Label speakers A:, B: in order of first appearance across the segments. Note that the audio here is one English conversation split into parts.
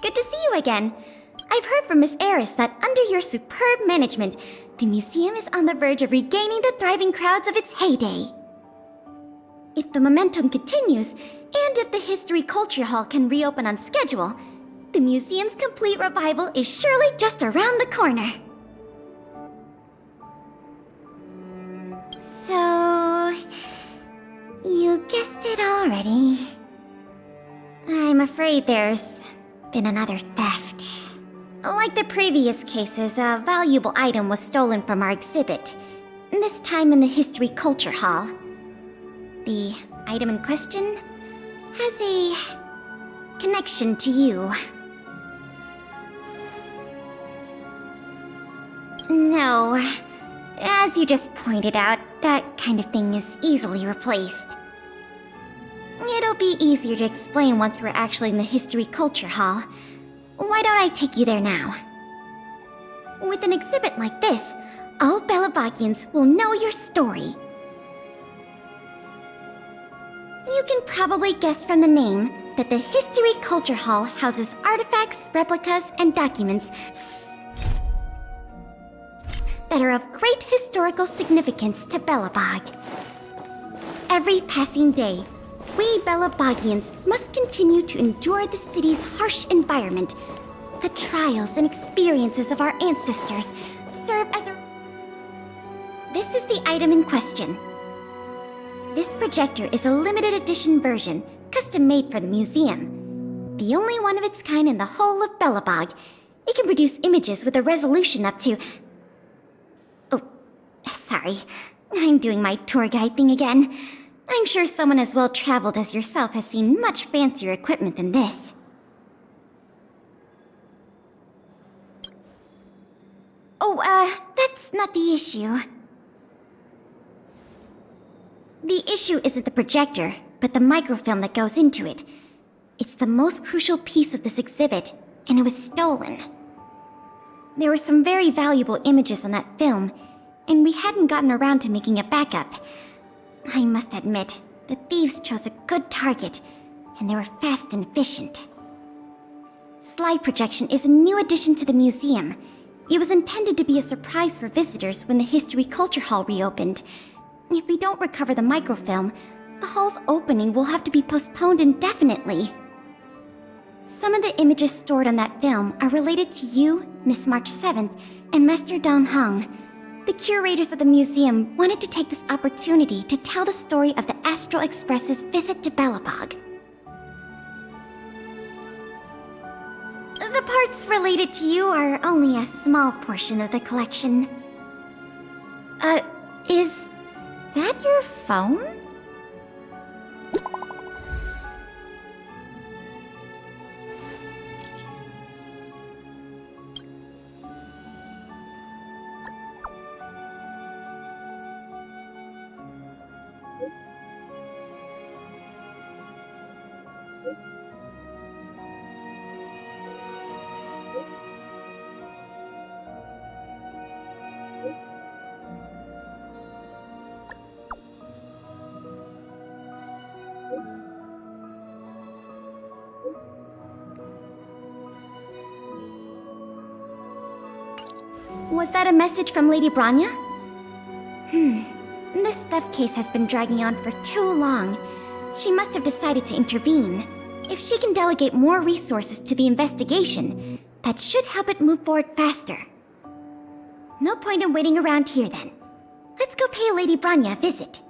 A: Good to see you again. I've heard from Miss Eris that under your superb management, the museum is on the verge of regaining the thriving crowds of its heyday. If the momentum continues, and if the History Culture Hall can reopen on schedule, the museum's complete revival is surely just around the corner. So... you guessed it already. I'm afraid there's been another theft. Like the previous cases, a valuable item was stolen from our exhibit, this time in the History Culture Hall. The item in question has a connection to you. No, as you just pointed out, that kind of thing is easily replaced. It'll be easier to explain once we're actually in the History Culture Hall. Why don't I take you there now? With an exhibit like this, all Belabagians will know your story. You can probably guess from the name that the History Culture Hall houses artifacts, replicas, and documents that are of great historical significance to Belobog. Every passing day, we Belabagians must continue to endure the city's harsh environment. The trials and experiences of our ancestors serve as a... This is the item in question. This projector is a limited edition version, custom made for the museum. The only one of its kind in the whole of Belobog. It can produce images with a resolution up to... Oh, sorry. I'm doing my tour guide thing again. I'm sure someone as well-traveled as yourself has seen much fancier equipment than this. not the issue. The issue isn't the projector, but the microfilm that goes into it. It's the most crucial piece of this exhibit, and it was stolen. There were some very valuable images on that film, and we hadn't gotten around to making a backup. I must admit, the thieves chose a good target, and they were fast and efficient. Slide projection is a new addition to the museum. It was intended to be a surprise for visitors when the History Culture Hall reopened. If we don't recover the microfilm, the hall's opening will have to be postponed indefinitely. Some of the images stored on that film are related to you, Miss March 7th, and Master Dan Heng. The curators of the museum wanted to take this opportunity to tell the story of the Astral Express's visit to Belobog. The parts related to you are only a small portion of the collection. Is that your phone? Was that a message from Lady Bronya? This theft case has been dragging on for too long. She must have decided to intervene. If she can delegate more resources to the investigation, that should help it move forward faster. No point in waiting around here then. Let's go pay Lady Bronya a visit.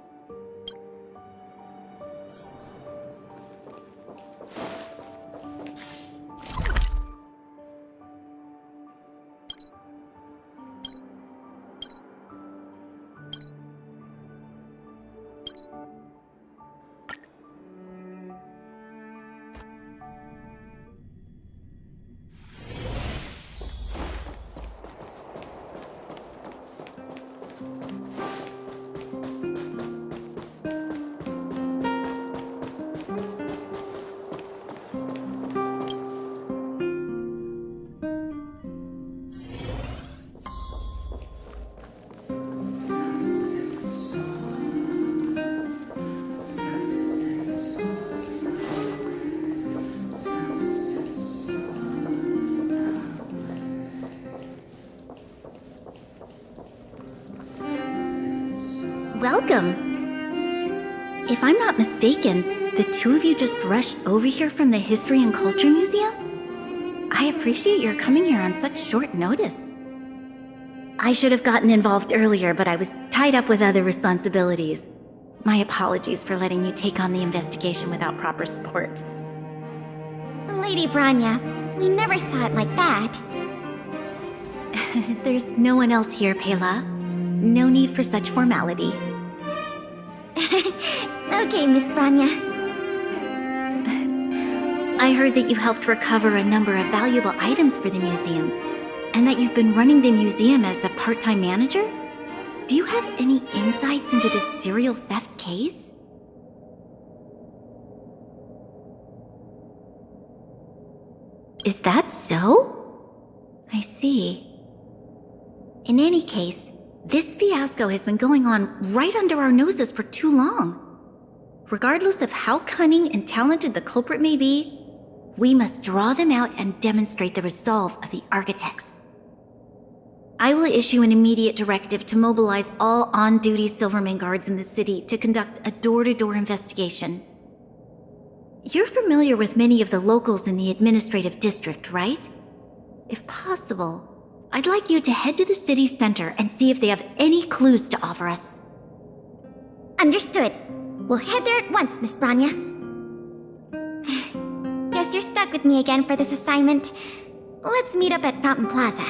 B: Welcome. If I'm not mistaken, the two of you just rushed over here from the History and Culture Museum? I appreciate your coming here on such short notice. I should have gotten involved earlier, but I was tied up with other responsibilities. My apologies for letting you take on the investigation without proper support.
A: Lady Bronya, we never saw it like that.
B: There's no one else here, Pela. No need for such formality.
A: Okay, Miss Bronya.
B: I heard that you helped recover a number of valuable items for the museum, and that you've been running the museum as a part-time manager? Do you have any insights into this serial theft case? Is that so? I see. In any case, this fiasco has been going on right under our noses for too long. Regardless of how cunning and talented the culprit may be, we must draw them out and demonstrate the resolve of the architects. I will issue an immediate directive to mobilize all on-duty Silvermane Guards in the city to conduct a door-to-door investigation. You're familiar with many of the locals in the Administrative District, right? If possible, I'd like you to head to the city center and see if they have any clues to offer us.
A: Understood. We'll head there at once, Miss Bronya. Guess you're stuck with me again for this assignment. Let's meet up at Fountain Plaza.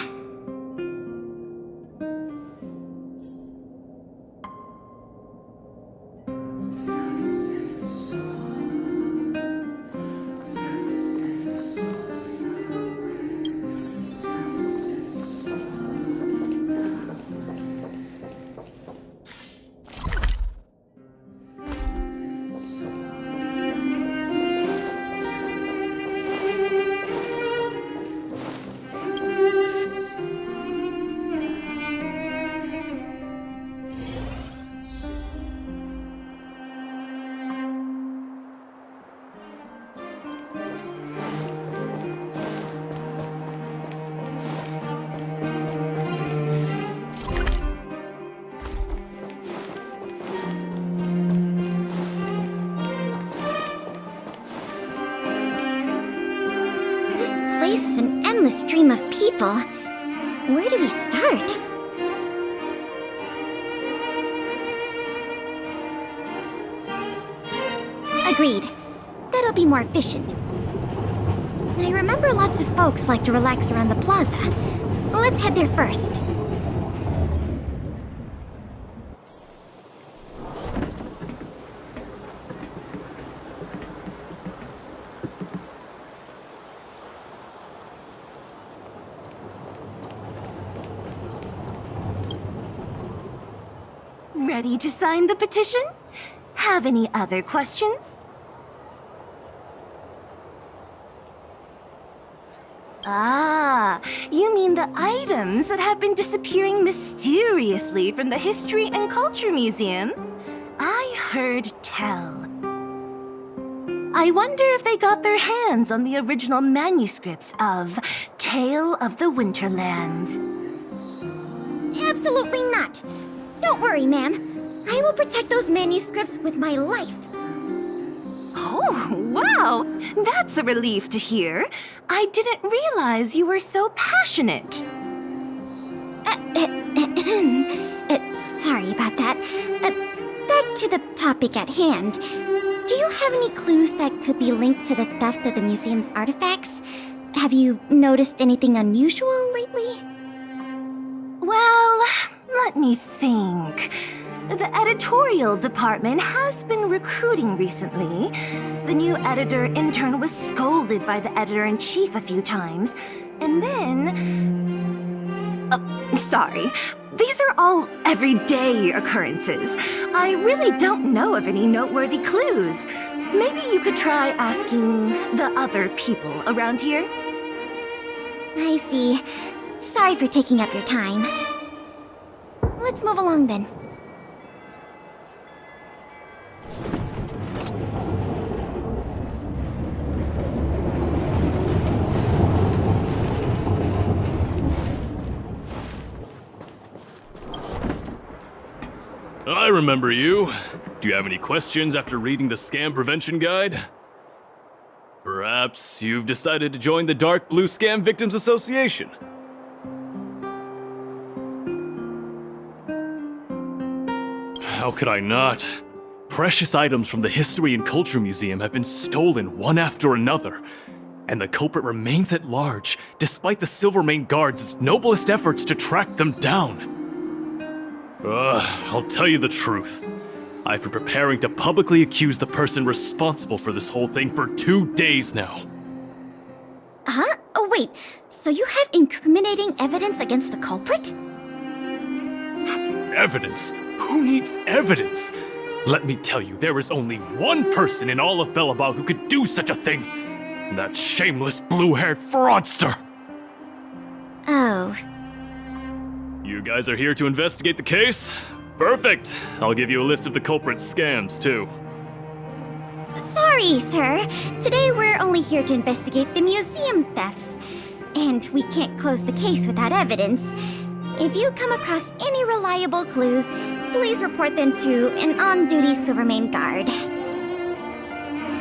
A: is an endless stream of people. Where do we start? Agreed. That'll be more efficient. I remember lots of folks like to relax around the plaza. Let's head there first.
C: Ready to sign the petition? Have any other questions? Ah, you mean the items that have been disappearing mysteriously from the History and Culture Museum? I heard tell. I wonder if they got their hands on the original manuscripts of Tale of the Winterlands.
A: Absolutely not. Don't worry, ma'am. I will protect those manuscripts with my life.
C: Oh, wow! That's a relief to hear. I didn't realize you were so passionate.
A: Sorry about that. Back to the topic at hand. Do you have any clues that could be linked to the theft of the museum's artifacts? Have you noticed anything unusual lately?
C: Well, let me think. The editorial department has been recruiting recently. The new editor-intern was scolded by the editor-in-chief a few times. And then... sorry. These are all everyday occurrences. I really don't know of any noteworthy clues. Maybe you could try asking the other people around here?
A: I see. Sorry for taking up your time. Let's move along then.
D: I remember you. Do you have any questions after reading the Scam Prevention Guide? Perhaps you've decided to join the Dark Blue Scam Victims Association. How could I not? Precious items from the History and Culture Museum have been stolen one after another, and the culprit remains at large despite the Silvermane Guard's noblest efforts to track them down. I'll tell you the truth. I've been preparing to publicly accuse the person responsible for this whole thing for 2 days now.
A: Huh? Oh, wait. So you have incriminating evidence against the culprit?
D: Evidence? Who needs evidence? Let me tell you, there is only one person in all of Belobog who could do such a thing. That shameless blue-haired fraudster!
A: Oh.
D: You guys are here to investigate the case? Perfect! I'll give you a list of the culprit's scams, too.
A: Sorry, sir. Today we're only here to investigate the museum thefts. And we can't close the case without evidence. If you come across any reliable clues, please report them to an on-duty Silvermane Guard.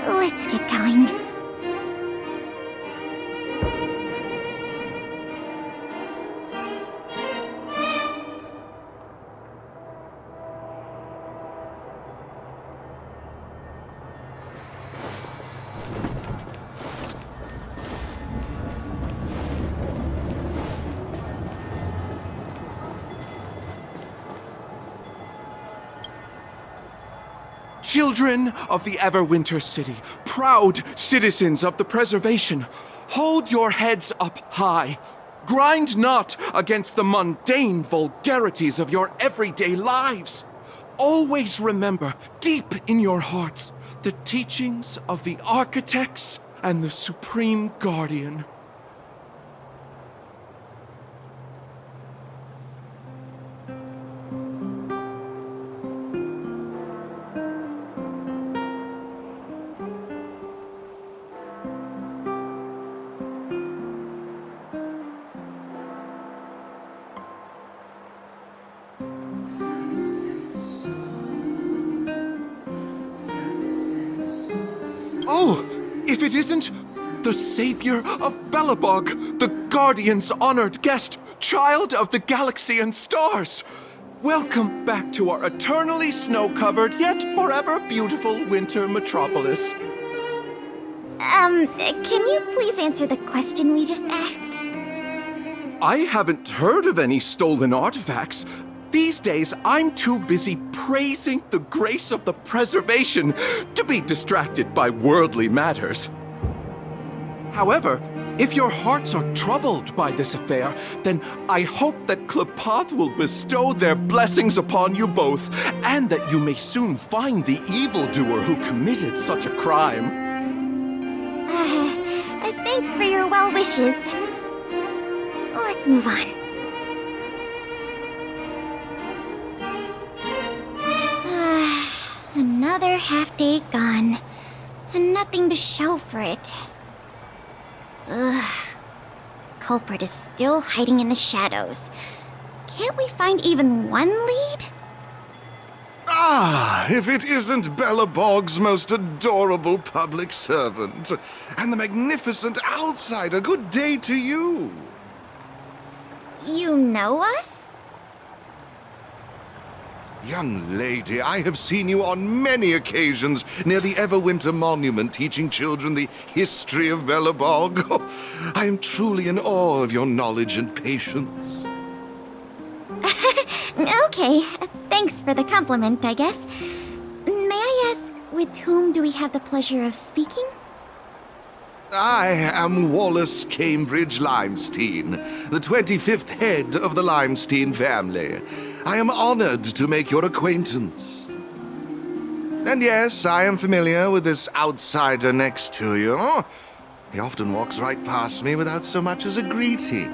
A: Let's get going.
E: Children of the Everwinter city, proud citizens of the preservation, hold your heads up high. Grind not against the mundane vulgarities of your everyday lives. Always remember, deep in your hearts, the teachings of the architects and the Supreme Guardian. Oh, if it isn't the savior of Belobog, the Guardian's honored guest, child of the galaxy and stars. Welcome back to our eternally snow-covered yet forever beautiful winter metropolis.
A: Can you please answer the question we just asked?
E: I haven't heard of any stolen artifacts. These days, I'm too busy praising the grace of the preservation to be distracted by worldly matters. However, if your hearts are troubled by this affair, then I hope that Qlipoth will bestow their blessings upon you both, and that you may soon find the evildoer who committed such a crime.
A: Thanks for your well wishes. Let's move on. Another half day gone, and nothing to show for it. Ugh. The culprit is still hiding in the shadows. Can't we find even one lead?
F: Ah, if it isn't Belobog's most adorable public servant, and the magnificent outsider, good day to you.
A: You know us?
F: Young lady, I have seen you on many occasions near the Everwinter monument teaching children the history of Belobog. Oh, I am truly in awe of your knowledge and patience.
A: Okay, thanks for the compliment, I guess. May I ask, with whom do we have the pleasure of speaking?
F: I am Wallace Cambridge Limestein, the 25th head of the Limestein family. I am honored to make your acquaintance. And yes, I am familiar with this outsider next to you. He often walks right past me without so much as a greeting.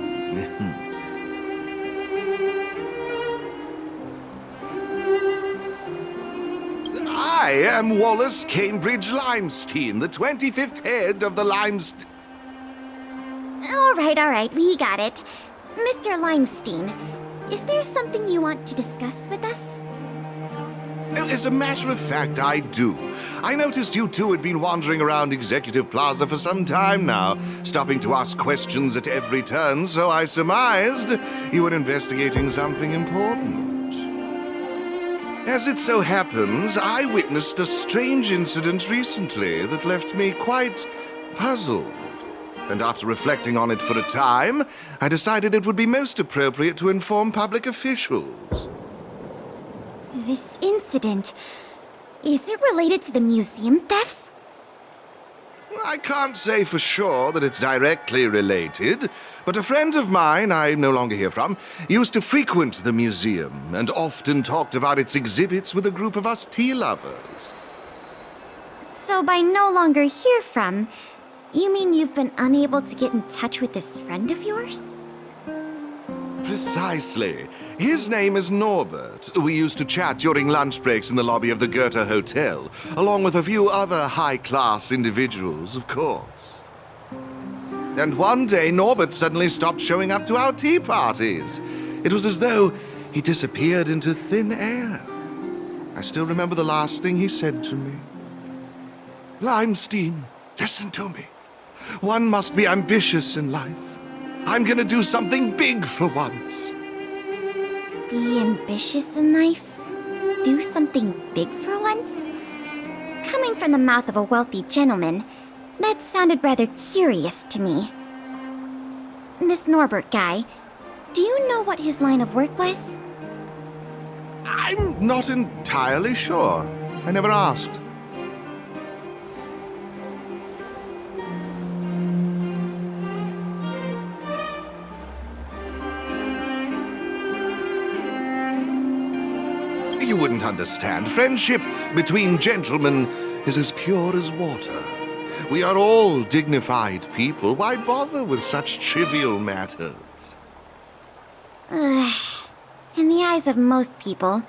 F: I am Wallace Cambridge Limestein, the 25th head of the Limestein...
A: All right, we got it. Mr. Limestein, is there something you want to discuss with us?
F: As a matter of fact, I do. I noticed you two had been wandering around Executive Plaza for some time now, stopping to ask questions at every turn, so I surmised you were investigating something important. As it so happens, I witnessed a strange incident recently that left me quite puzzled. And after reflecting on it for a time, I decided it would be most appropriate to inform public officials.
A: This incident, is it related to the museum thefts?
F: I can't say for sure that it's directly related, but a friend of mine I no longer hear from used to frequent the museum and often talked about its exhibits with a group of us tea lovers.
A: So by no longer hear from, you mean you've been unable to get in touch with this friend of yours?
F: Precisely. His name is Norbert. We used to chat during lunch breaks in the lobby of the Goethe Hotel, along with a few other high-class individuals, of course. And one day, Norbert suddenly stopped showing up to our tea parties. It was as though he disappeared into thin air. I still remember the last thing he said to me. Limestein, listen to me. One must be ambitious in life. I'm gonna do something big for once.
A: Be ambitious in life? Do something big for once? Coming from the mouth of a wealthy gentleman, that sounded rather curious to me. This Norbert guy, do you know what his line of work was?
F: I'm not entirely sure. I never asked. You wouldn't understand. Friendship between gentlemen is as pure as water. We are all dignified people. Why bother with such trivial matters?
A: In the eyes of most people,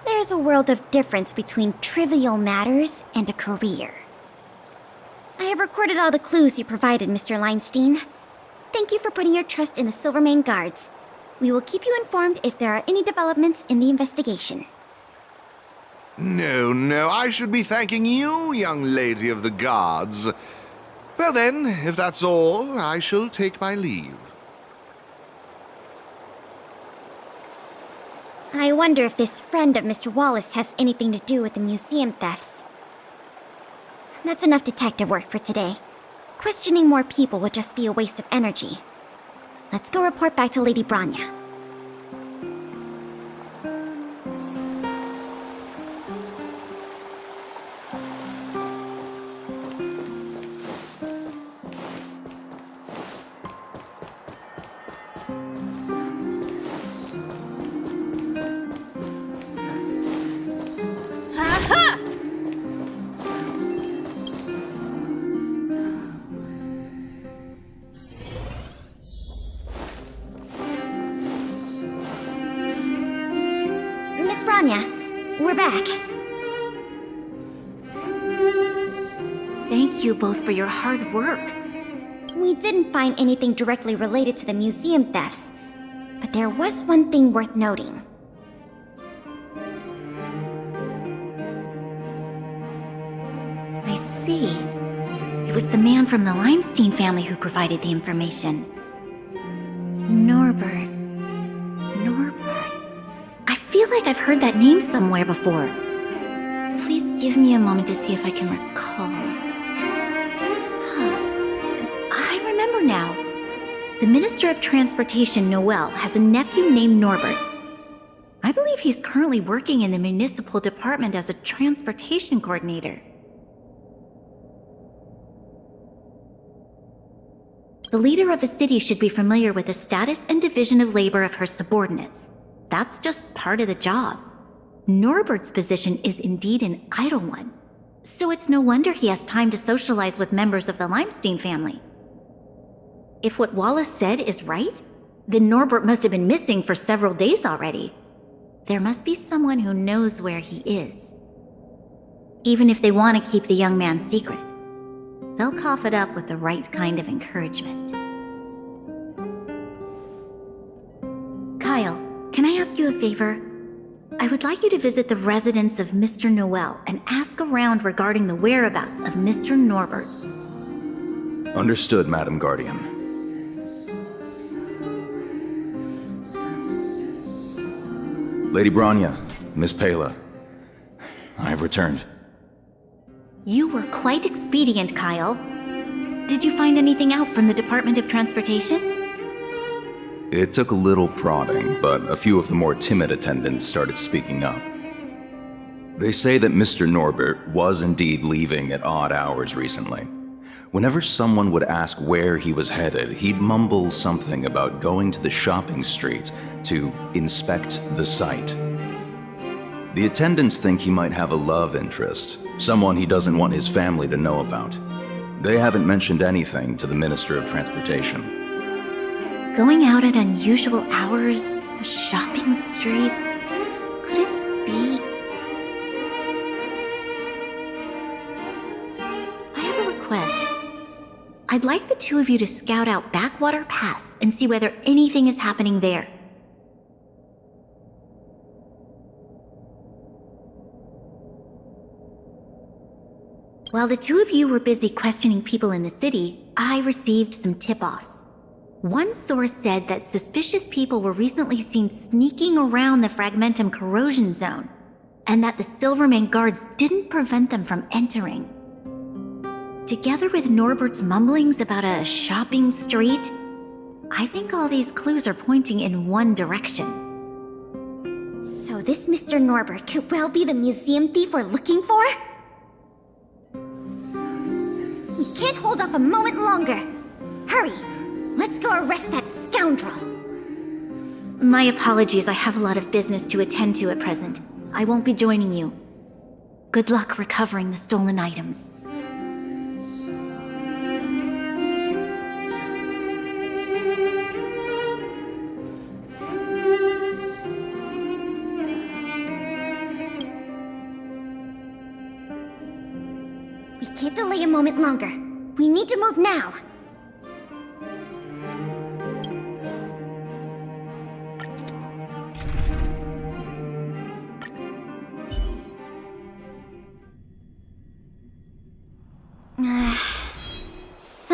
A: there's a world of difference between trivial matters and a career. I have recorded all the clues you provided, Mr. Limestein. Thank you for putting your trust in the Silvermane Guards. We will keep you informed if there are any developments in the investigation.
F: No, I should be thanking you, young lady of the guards. Well then, if that's all, I shall take my leave.
A: I wonder if this friend of Mr. Wallace has anything to do with the museum thefts. That's enough detective work for today. Questioning more people would just be a waste of energy. Let's go report back to Lady Bronya. Bronya, we're back.
B: Thank you both for your hard work.
A: We didn't find anything directly related to the museum thefts, but there was one thing worth noting.
B: I see. It was the man from the Limestein family who provided the information. Norbert. I feel like I've heard that name somewhere before. Please give me a moment to see if I can recall. I remember now. The Minister of Transportation, Noel, has a nephew named Norbert. I believe he's currently working in the municipal department as a transportation coordinator. The leader of a city should be familiar with the status and division of labor of her subordinates. That's just part of the job. Norbert's position is indeed an idle one, so it's no wonder he has time to socialize with members of the Limestein family. If what Wallace said is right, then Norbert must have been missing for several days already. There must be someone who knows where he is. Even if they want to keep the young man secret, they'll cough it up with the right kind of encouragement. Kyle, can I ask you a favor? I would like you to visit the residence of Mr. Noel and ask around regarding the whereabouts of Mr. Norbert.
G: Understood, Madam Guardian. Lady Bronya, Miss Pela, I have returned.
B: You were quite expedient, Kyle. Did you find anything out from the Department of Transportation?
G: It took a little prodding, but a few of the more timid attendants started speaking up. They say that Mr. Norbert was indeed leaving at odd hours recently. Whenever someone would ask where he was headed, he'd mumble something about going to the shopping street to inspect the site. The attendants think he might have a love interest, someone he doesn't want his family to know about. They haven't mentioned anything to the Minister of Transportation.
B: Going out at unusual hours, the shopping street, could it be? I have a request. I'd like the two of you to scout out Backwater Pass and see whether anything is happening there. While the two of you were busy questioning people in the city, I received some tip-offs. One source said that suspicious people were recently seen sneaking around the Fragmentum corrosion zone, and that the Silvermane Guards didn't prevent them from entering. Together with Norbert's mumblings about a shopping street, I think all these clues are pointing in one direction.
A: So this Mr. Norbert could well be the museum thief we're looking for? We can't hold off a moment longer. Hurry! Let's go arrest that scoundrel!
B: My apologies, I have a lot of business to attend to at present. I won't be joining you. Good luck recovering the stolen items.
A: We can't delay a moment longer. We need to move now.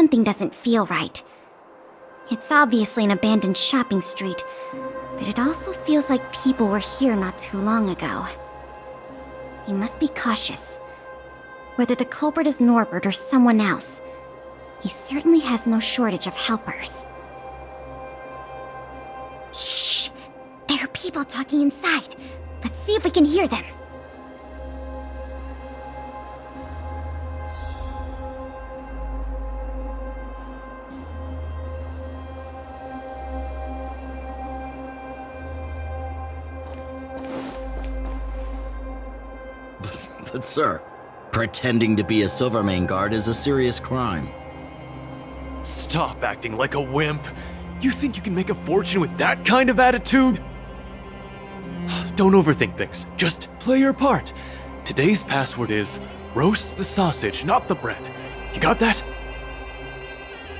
A: something doesn't feel right. It's obviously an abandoned shopping street, but it also feels like people were here not too long ago. We must be cautious. Whether the culprit is Norbert or someone else, he certainly has no shortage of helpers. Shh! There are people talking inside. Let's see if we can hear them.
H: But sir, pretending to be a Silvermane Guard is a serious crime.
D: Stop acting like a wimp. You think you can make a fortune with that kind of attitude? Don't overthink things. Just play your part. Today's password is roast the sausage, not the bread. You got that?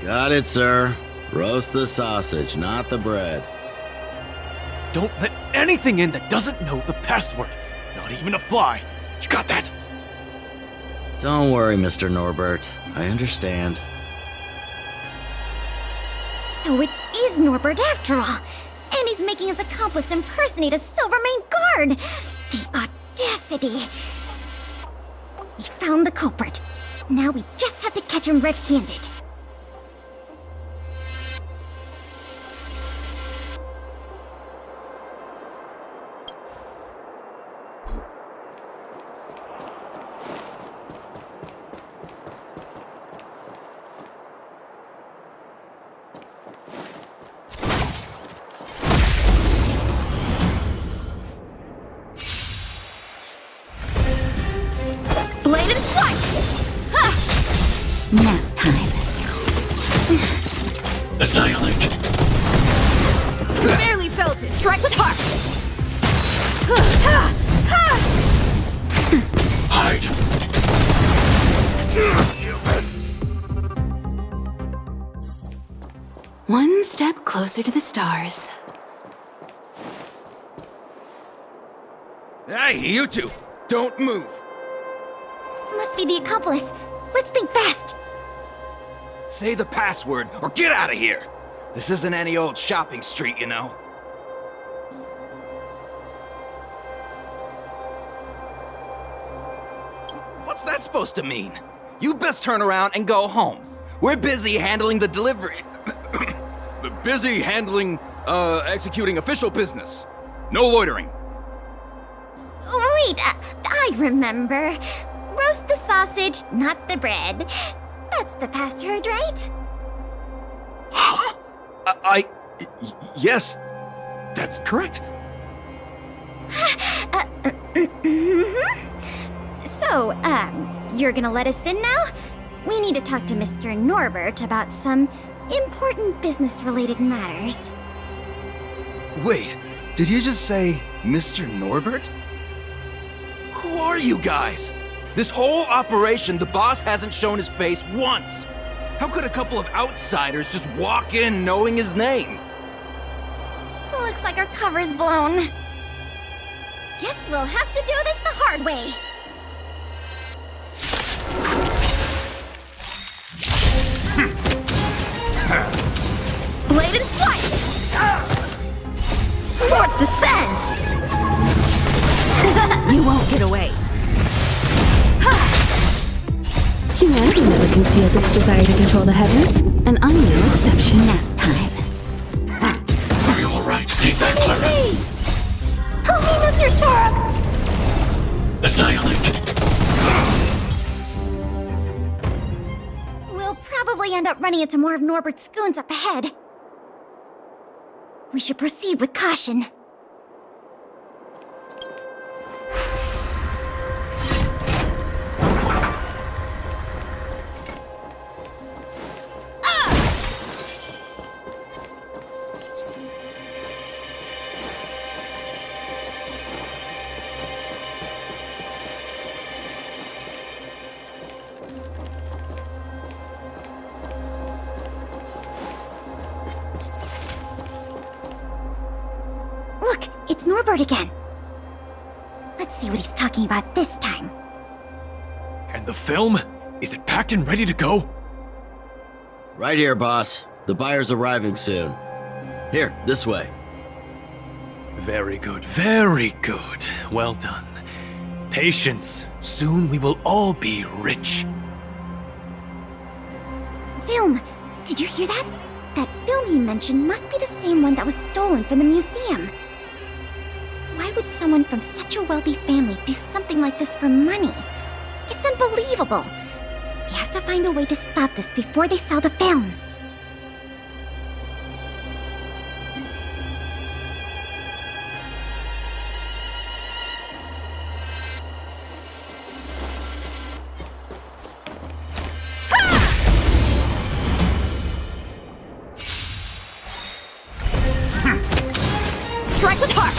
H: Got it, sir. Roast the sausage, not the bread.
D: Don't let anything in that doesn't know the password. Not even a fly. You got that?
H: Don't worry, Mr. Norbert. I understand.
A: So it is Norbert after all. And he's making his accomplice impersonate a Silvermane Guard. The audacity. We found the culprit. Now we just have to catch him red-handed.
B: Nap time.
I: Annihilate.
C: Barely felt it. Strike with heart.
I: Hide.
C: One step closer to the stars.
J: Hey, you two! Don't move!
A: Must be the accomplice. Let's think fast.
J: Say the password, or get out of here! This isn't any old shopping street, you know. What's that supposed to mean? You best turn around and go home. We're busy handling the delivery. Busy handling, executing official business. No loitering.
A: Wait, I remember. Roast the sausage, not the bread. That's the password, right?
J: Huh? Yes, that's correct.
A: So, you're gonna let us in now? We need to talk to Mr. Norbert about some important business-related matters.
J: Wait, did you just say Mr. Norbert? Who are you guys? This whole operation, the boss hasn't shown his face once. How could a couple of outsiders just walk in knowing his name?
A: Looks like our cover's blown. Guess we'll have to do this the hard way. Blade and flight! Swords descend!
C: You won't get away.
K: Humanity never conceals its desire to control the heavens, and I'm no exception.
B: Nap time.
I: Are you alright? Stay back, Clara.
A: Help me, Mr. Torb!
I: Annihilate.
A: We'll probably end up running into more of Norbert's goons up ahead. We should proceed with caution. Look, it's Norbert again. Let's see what he's talking about this time.
D: And the film? Is it packed and ready to go?
H: Right here, boss. The buyer's arriving soon. Here, this way.
D: Very good, very good. Well done. Patience. Soon we will all be rich.
A: Film! Did you hear that? That film he mentioned must be the same one that was stolen from the museum. Why would someone from such a wealthy family do something like this for money? It's unbelievable! We have to find a way to stop this before they sell the film.
C: Strike with heart!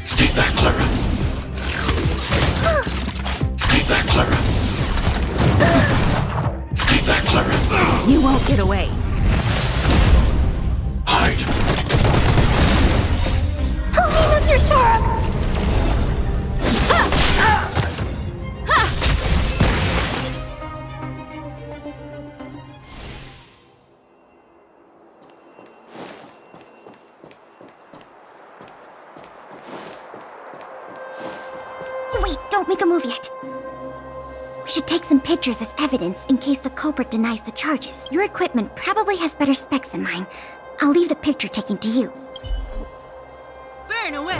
I: Stay back, Clara. Stay back, Clara. Stay back, Clara.
C: You won't get away.
I: Hide.
C: Help me, Mr. Sora!
A: Wait, don't make a move yet. We should take some pictures as evidence in case the culprit denies the charges. Your equipment probably has better specs than mine. I'll leave the picture taking to you.
C: Burn away!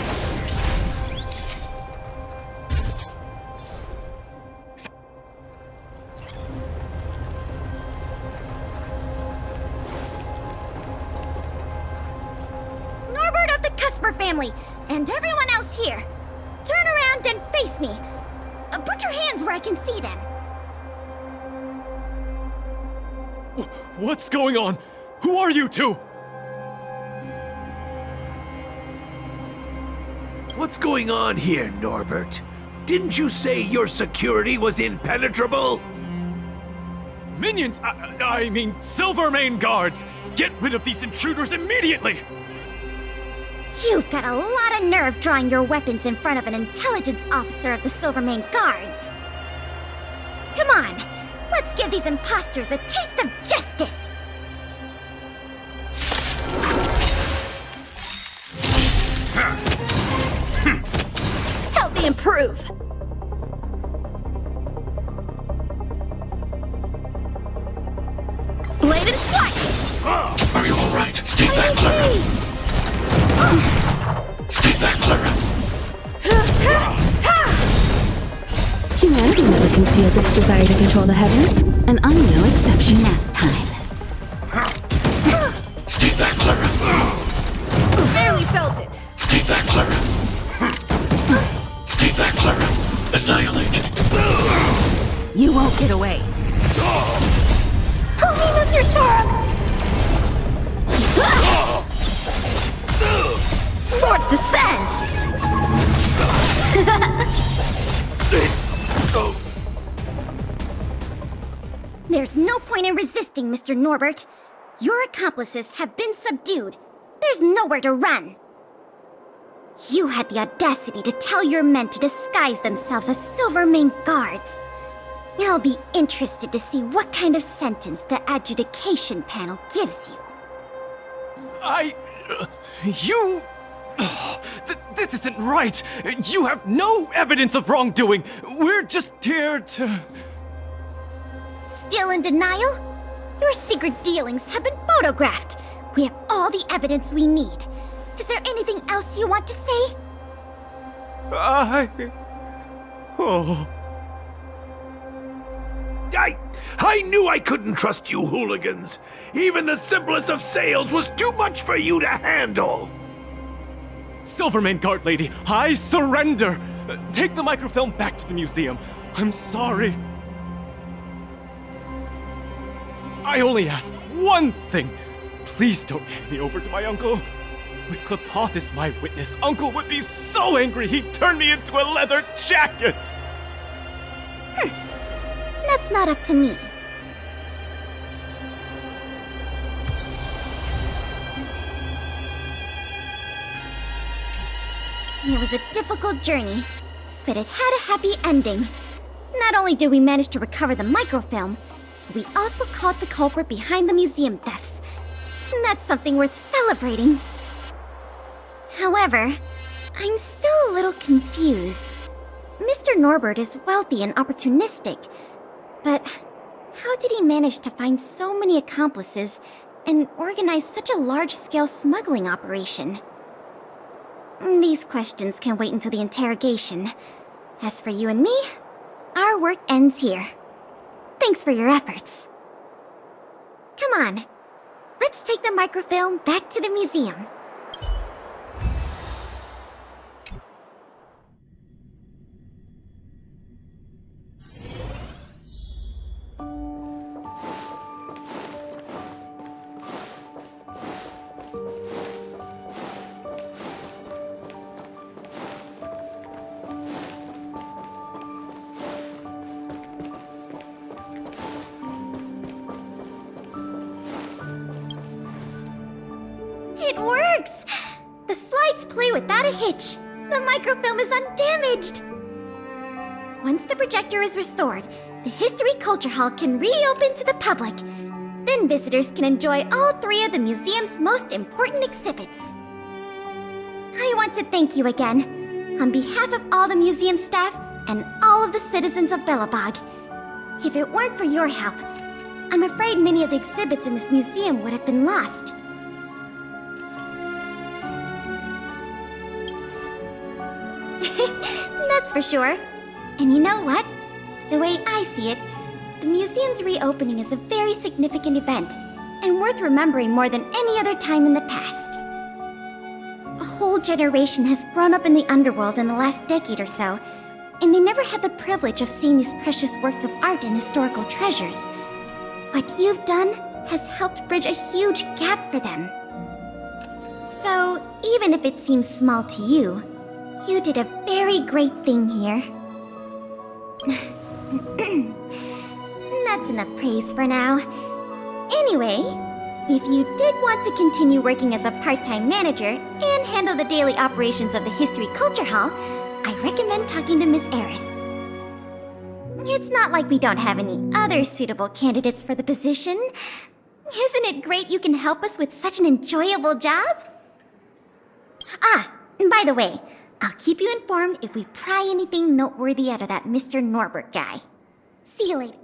A: Norbert of the Cusper family, and everyone else here, turn around and face me. Put your hands where I can see them.
D: What's going on? Who are you two?
L: What's going on here, Norbert? Didn't you say your security was impenetrable?
D: Minions! I mean, Silvermane Guards! Get rid of these intruders immediately!
A: You've got a lot of nerve drawing your weapons in front of an intelligence officer of the Silvermane Guards. Come on, let's give these imposters a taste of justice!
C: Help me improve! Blade and flight!
I: Are you alright? Stay back, Clara. Stay back, Clara.
K: Humanity never conceals its desire to control the heavens, and I'm no exception.
B: Nap time.
I: Stay back, Clara.
C: Barely felt it!
I: Stay back, Clara. Stay back, Clara. Annihilate.
C: You won't get away. Help me, Mr. Sora! Swords descend!
A: There's no point in resisting, Mr. Norbert. Your accomplices have been subdued. There's nowhere to run. You had the audacity to tell your men to disguise themselves as Silvermane Guards. I'll be interested to see what kind of sentence the adjudication panel gives you.
D: This isn't right! You have no evidence of wrongdoing! We're just here to...
A: Still in denial? Your secret dealings have been photographed. We have all the evidence we need. Is there anything else you want to say?
L: I knew I couldn't trust you hooligans. Even the simplest of sales was too much for you to handle.
D: Silvermane Guard lady, I surrender! Take the microfilm back to the museum. I'm sorry. I only ask one thing. Please don't hand me over to my uncle. With Qlipoth as my witness, Uncle would be so angry he'd turn me into a leather jacket!
A: That's not up to me. Here we was a difficult journey, but it had a happy ending. Not only did we manage to recover the microfilm, we also caught the culprit behind the museum thefts. And that's something worth celebrating. However, I'm still a little confused. Mr. Norbert is wealthy and opportunistic, but how did he manage to find so many accomplices and organize such a large-scale smuggling operation? These questions can wait until the interrogation. As for you and me, our work ends here. Thanks for your efforts. Come on, let's take the microfilm back to the museum. It works! The slides play without a hitch. The microfilm is undamaged. Once the projector is restored, the History Culture Hall can reopen to the public. Then visitors can enjoy all 3 of the museum's most important exhibits. I want to thank you again, on behalf of all the museum staff and all of the citizens of Belobog. If it weren't for your help, I'm afraid many of the exhibits in this museum would have been lost. That's for sure. And you know what? The way I see it, the museum's reopening is a very significant event, and worth remembering more than any other time in the past. A whole generation has grown up in the underworld in the last decade or so, and they never had the privilege of seeing these precious works of art and historical treasures. What you've done has helped bridge a huge gap for them. So, even if it seems small to you, you did a very great thing here. That's enough praise for now. Anyway, if you did want to continue working as a part-time manager and handle the daily operations of the History Culture Hall, I recommend talking to Miss Eris. It's not like we don't have any other suitable candidates for the position. Isn't it great you can help us with such an enjoyable job? Ah, and by the way, I'll keep you informed if we pry anything noteworthy out of that Mr. Norbert guy. See you later.